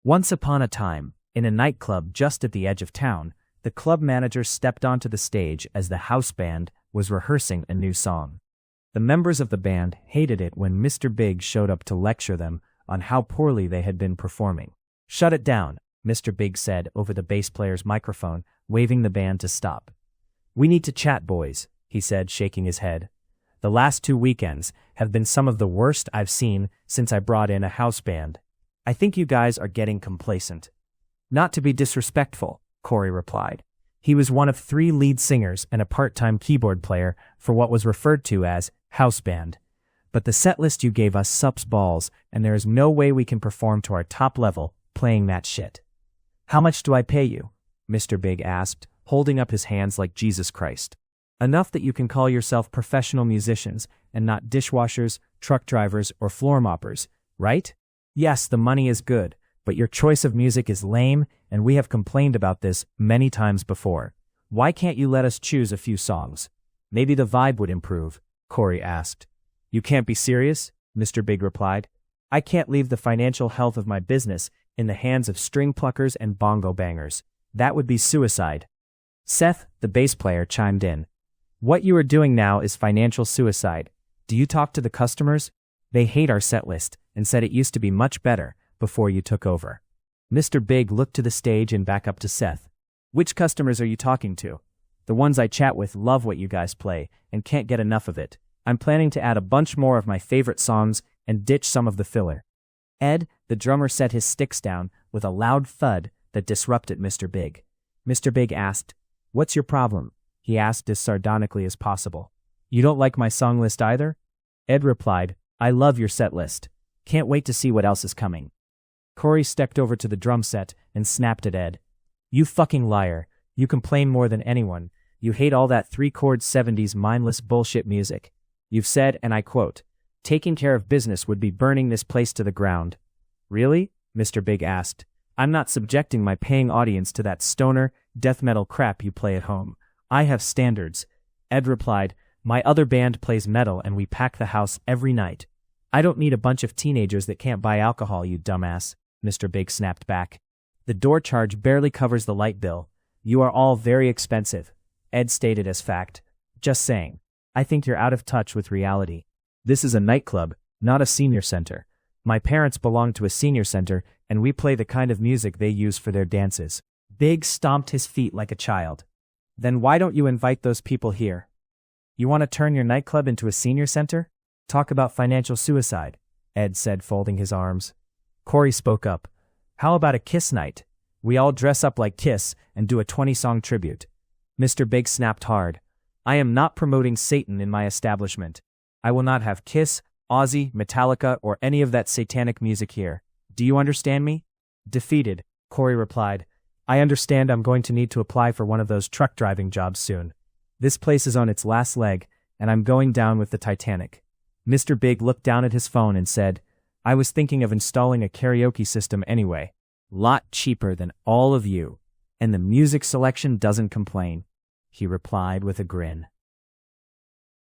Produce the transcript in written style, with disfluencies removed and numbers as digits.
Once upon a time, in a nightclub just at the edge of town, the club manager stepped onto the stage as the house band was rehearsing a new song. The members of the band hated it when Mr. Big showed up to lecture them on how poorly they had been performing. "Shut it down," Mr. Big said over the bass player's microphone, waving the band to stop. "We need to chat, boys," he said, shaking his head. "The last 2 weekends have been some of the worst I've seen since I brought in a house band. I think you guys are getting complacent." "Not to be disrespectful," Corey replied. He was one of 3 lead singers and a part-time keyboard player for what was referred to as house band. "But the set list you gave us sups balls, and there is no way we can perform to our top level playing that shit." "How much do I pay you?" Mr. Big asked, holding up his hands like Jesus Christ. "Enough that you can call yourself professional musicians and not dishwashers, truck drivers, or floor moppers, right? Yes, the money is good, but your choice of music is lame, and we have complained about this many times before. Why can't you let us choose a few songs? Maybe the vibe would improve," Corey asked. "You can't be serious?" Mr. Big replied. "I can't leave the financial health of my business in the hands of string pluckers and bongo bangers. That would be suicide." Seth, the bass player, chimed in. "What you are doing now is financial suicide. Do you talk to the customers? They hate our set list and said it used to be much better before you took over." Mr. Big looked to the stage and back up to Seth. "Which customers are you talking to?" "The ones I chat with love what you guys play and can't get enough of it. I'm planning to add a bunch more of my favorite songs and ditch some of the filler." Ed, the drummer, set his sticks down with a loud thud that disrupted Mr. Big. Mr. Big asked, "What's your problem?" He asked as sardonically as possible. "You don't like my song list either?" Ed replied, "I love your set list. Can't wait to see what else is coming." Corey stepped over to the drum set and snapped at Ed. "You fucking liar. You complain more than anyone. You hate all that 3-chord 70s mindless bullshit music. You've said, and I quote, 'Taking care of business would be burning this place to the ground.'" "Really?" Mr. Big asked. "I'm not subjecting my paying audience to that stoner, death metal crap you play at home. I have standards." Ed replied, "My other band plays metal and we pack the house every night." "I don't need a bunch of teenagers that can't buy alcohol, you dumbass," Mr. Big snapped back. "The door charge barely covers the light bill. You are all very expensive," Ed stated as fact. "Just saying. I think you're out of touch with reality. This is a nightclub, not a senior center. My parents belong to a senior center, and we play the kind of music they use for their dances." Big stomped his feet like a child. "Then why don't you invite those people here? You want to turn your nightclub into a senior center? Talk about financial suicide," Ed said, folding his arms. Corey spoke up. "How about a Kiss night? We all dress up like Kiss and do a 20-song tribute." Mr. Big snapped hard. "I am not promoting Satan in my establishment. I will not have Kiss, Ozzy, Metallica, or any of that satanic music here. Do you understand me?" Defeated, Corey replied, "I understand I'm going to need to apply for one of those truck driving jobs soon. This place is on its last leg, and I'm going down with the Titanic." Mr. Big looked down at his phone and said, "I was thinking of installing a karaoke system anyway. Lot cheaper than all of you. And the music selection doesn't complain," he replied with a grin.